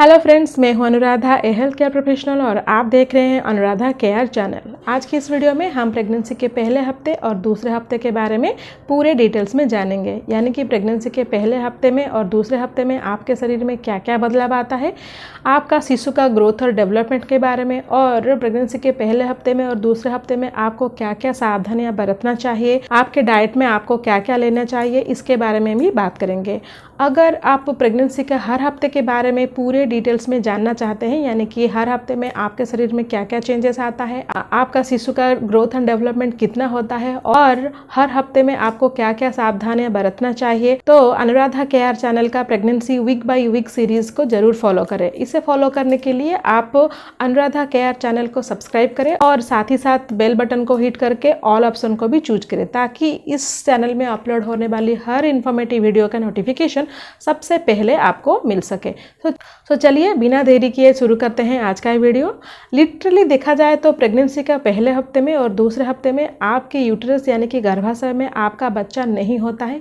Hello friends, मैं हूं अनुराधा, ए health care professional और आप देख रहे हैं अनुराधा केयर चैनल। आज की इस वीडियो में हम प्रेगनेंसी के पहले हफ्ते और दूसरे हफ्ते के बारे में पूरे डिटेल्स में जानेंगे। यानी कि प्रेगनेंसी के पहले हफ्ते में और दूसरे हफ्ते में आपके शरीर में क्या क्या बदलाव आता है, आपका शिशु का ग्रोथ और डेवलपमेंट के बारे में, और प्रेगनेंसी के पहले हफ्ते में और दूसरे हफ्ते में आपको क्या क्या सावधानियाँ बरतना चाहिए, आपके डाइट में आपको क्या क्या लेना चाहिए, इसके बारे में भी बात करेंगे। अगर आप प्रेगनेंसी के हर हफ्ते के बारे में पूरे डिटेल्स में जानना चाहते हैं, यानी कि हर हफ्ते में आपके शरीर में क्या क्या चेंजेस आता है, आपका शिशु का ग्रोथ एंड डेवलपमेंट कितना होता है और हर हफ्ते में आपको क्या क्या सावधानियां बरतना चाहिए, तो अनुराधा केयर चैनल का pregnancy week by week series को जरूर फॉलो करें। इसे फॉलो करने के लिए आप अनुराधा केयर चैनल को सब्सक्राइब करें और साथ ही साथ बेल बटन को हिट करके ऑल ऑप्शन को भी चूज करें, ताकि इस चैनल में अपलोड होने वाली हर इन्फॉर्मेटिव वीडियो का नोटिफिकेशन सबसे पहले आपको मिल सके। तो चलिए बिना देरी किए शुरू करते हैं आज का वीडियो। लिटरली देखा जाए तो प्रेगनेंसी का पहले हफ्ते में और दूसरे हफ्ते में आपके यूट्रस यानी कि गर्भाशय में आपका बच्चा नहीं होता है,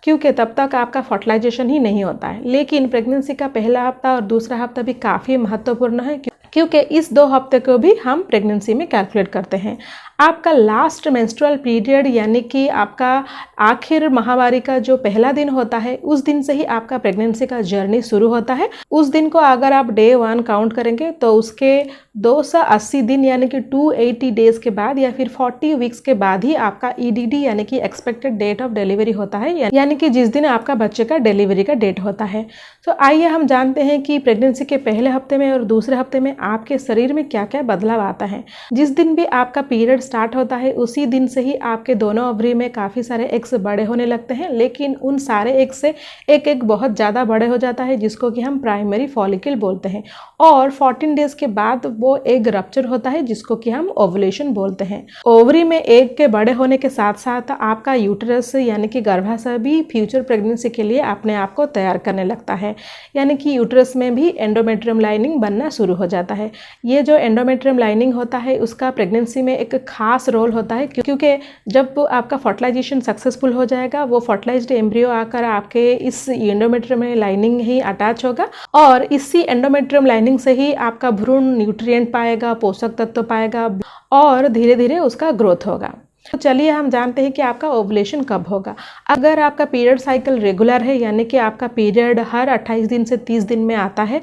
क्योंकि तब तक आपका फर्टिलाइजेशन ही नहीं होता है। लेकिन प्रेगनेंसी का पहला हफ्ता और दूसरा हफ्ता भी काफ़ी महत्वपूर्ण है, क्योंकि इस 2 हफ्ते को भी हम प्रेगनेंसी में कैलकुलेट करते हैं। आपका लास्ट मेंस्ट्रुअल पीरियड यानी कि आपका आखिर माहवारी का जो पहला दिन होता है, उस दिन से ही आपका प्रेगनेंसी का जर्नी शुरू होता है। उस दिन को अगर आप डे 1 काउंट करेंगे तो उसके 280 दिन यानी कि 280 डेज के बाद या फिर 40 वीक्स के बाद ही आपका EDD यानी कि एक्सपेक्टेड डेट ऑफ डिलीवरी होता है, यानी कि जिस दिन आपका बच्चे का डिलीवरी का डेट होता है। तो आइए हम जानते हैं कि प्रेगनेंसी के पहले हफ्ते में और दूसरे हफ्ते में आपके शरीर में क्या क्या बदलाव आता है। जिस दिन भी आपका पीरियड स्टार्ट होता है उसी दिन से ही आपके दोनों ओवरी में काफ़ी सारे एग्स बड़े होने लगते हैं, लेकिन उन सारे एग्स से एक एक बहुत ज़्यादा बड़े हो जाता है, जिसको कि हम प्राइमरी फॉलिकल बोलते हैं। और 14 डेज के बाद वो एग रप्चर होता है, जिसको कि हम ओवुलेशन बोलते हैं। ओवरी में एग के बड़े होने के साथ साथ आपका यूट्रस यानी कि गर्भाशय भी फ्यूचर प्रेगनेंसी के लिए अपने आप को तैयार करने लगता है, यानी कि यूट्रस में भी एंडोमेट्रियम लाइनिंग बनना शुरू हो जाता है। ये जो एंडोमेट्रियम लाइनिंग होता है उसका प्रेगनेंसी में एक खास रोल होता है, क्योंकि जब आपका फर्टिलाइजेशन सक्सेसफुल हो जाएगा, वो फर्टिलाइज्ड एम्ब्रियो आकर आपके इस एंडोमेट्रियम लाइनिंग ही अटैच होगा और इसी एंडोमेट्रियम लाइनिंग से ही आपका भ्रूण न्यूट्रिएंट पाएगा, पोषक तत्व पाएगा और धीरे धीरे उसका ग्रोथ होगा। तो चलिए हम जानते हैं कि आपका ओवुलेशन कब होगा। अगर आपका पीरियड साइकिल रेगुलर है, यानी कि आपका पीरियड हर 28 दिन से 30 दिन में आता है,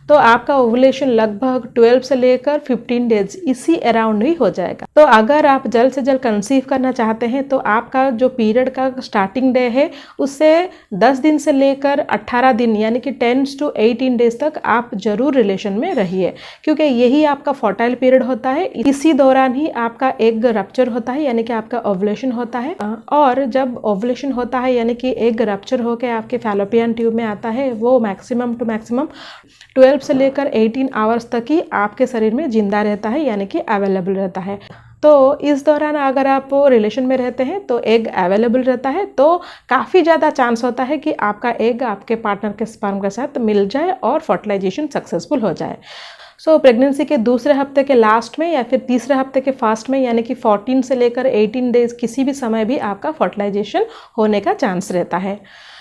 तो आपका ओवुलेशन लगभग 12 से लेकर 15 डेज इसी अराउंड ही हो जाएगा। तो अगर आप जल्द से जल्द कंसीव करना चाहते हैं तो आपका जो पीरियड का स्टार्टिंग डे है उससे 10 दिन से लेकर 18 दिन यानी कि 10 to 18 डेज तक आप जरूर रिलेशन में रहिए, क्योंकि यही आपका फर्टाइल पीरियड होता है। इसी दौरान ही आपका एग रप्चर होता है, यानी कि आपका ओवुलेशन होता है। और जब ओवुलेशन होता है यानी कि एग रप्चर होकर आपके फैलोपियन ट्यूब में आता है, वो मैक्सिमम टू मैक्सिमम 12 से लेकर 18 आवर्स तक ही आपके शरीर में जिंदा रहता है, यानी कि अवेलेबल रहता है। तो इस दौरान अगर आप रिलेशन में रहते हैं तो एग अवेलेबल रहता है, तो काफ़ी ज़्यादा चांस होता है कि आपका एग आपके पार्टनर के स्पर्म के साथ मिल जाए और फर्टिलाइजेशन सक्सेसफुल हो जाए। सो प्रेगनेंसी के दूसरे हफ्ते के लास्ट में या फिर तीसरे हफ्ते के फर्स्ट में यानी कि 14 से लेकर 18 डेज किसी भी समय भी आपका फर्टिलाइजेशन होने का चांस रहता है।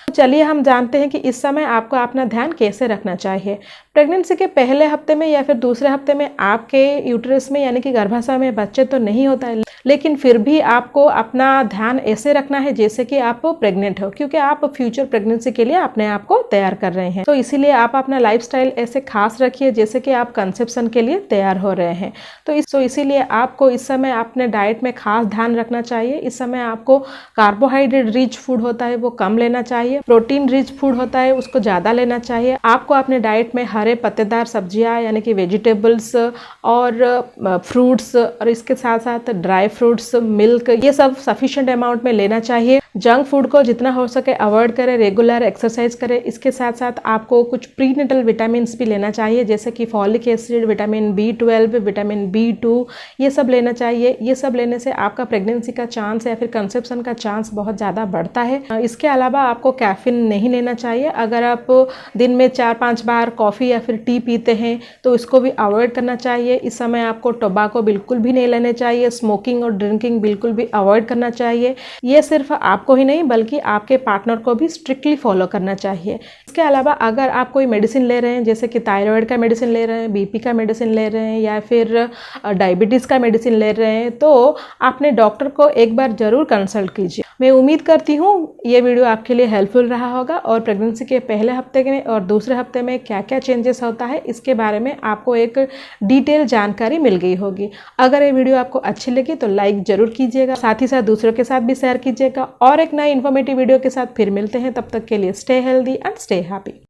चलिए हम जानते हैं कि इस समय आपको अपना ध्यान कैसे रखना चाहिए। प्रेगनेंसी के पहले हफ्ते में या फिर दूसरे हफ्ते में आपके यूट्रस में यानी कि गर्भाशय में बच्चे तो नहीं होता है, लेकिन फिर भी आपको अपना ध्यान ऐसे रखना है जैसे कि आप प्रेग्नेंट हो, क्योंकि आप फ्यूचर प्रेगनेंसी के लिए अपने आप को तैयार कर रहे हैं। तो इसीलिए आप अपना लाइफस्टाइल ऐसे खास रखिए जैसे कि आप कंसेप्शन के लिए तैयार हो रहे हैं। तो इसीलिए आपको इस समय अपने डाइट में खास ध्यान रखना चाहिए। इस समय आपको कार्बोहाइड्रेट रिच फूड होता है वो कम लेना चाहिए, प्रोटीन रिच फूड होता है उसको ज़्यादा लेना चाहिए। आपको अपने डाइट में हरे पत्तेदार सब्जियां यानी कि वेजिटेबल्स और फ्रूट्स और इसके साथ साथ ड्राई फ्रूट्स, मिल्क, ये सब सफिशिएंट अमाउंट में लेना चाहिए। जंक फूड को जितना हो सके अवॉइड करें, रेगुलर एक्सरसाइज करें। इसके साथ साथ आपको कुछ प्रीनेटल विटामिन भी लेना चाहिए, जैसे कि folic acid, vitamin B12, vitamin B2, ये सब लेना चाहिए। ये सब लेने से आपका प्रेगनेंसी का चांस या फिर कंसेप्शन का चांस बहुत ज़्यादा बढ़ता है। इसके अलावा आपको कैफीन नहीं लेना चाहिए। अगर आप दिन में 4-5 बार कॉफ़ी या फिर टी पीते हैं तो इसको भी अवॉइड करना चाहिए। इस समय आपको टोबैको बिल्कुल भी नहीं लेने चाहिए, स्मोकिंग और ड्रिंकिंग बिल्कुल भी अवॉइड करना चाहिए। ये सिर्फ आप आपको ही नहीं बल्कि आपके पार्टनर को भी स्ट्रिक्टली फॉलो करना चाहिए। इसके अलावा अगर आप कोई मेडिसिन ले रहे हैं, जैसे कि थायराइड का मेडिसिन ले रहे हैं, बीपी का मेडिसिन ले रहे हैं या फिर डायबिटीज़ का मेडिसिन ले रहे हैं, तो आपने डॉक्टर को एक बार ज़रूर कंसल्ट कीजिए। मैं उम्मीद करती हूँ ये वीडियो आपके लिए हेल्पफुल रहा होगा और प्रेगनेंसी के पहले हफ्ते में और दूसरे हफ्ते में क्या क्या चेंजेस होता है इसके बारे में आपको एक डिटेल जानकारी मिल गई होगी। अगर ये वीडियो आपको अच्छी लगी तो लाइक ज़रूर कीजिएगा, साथ ही साथ दूसरों के साथ भी शेयर कीजिएगा और एक नई इन्फॉर्मेटिव वीडियो के साथ फिर मिलते हैं। तब तक के लिए stay healthy and stay happy.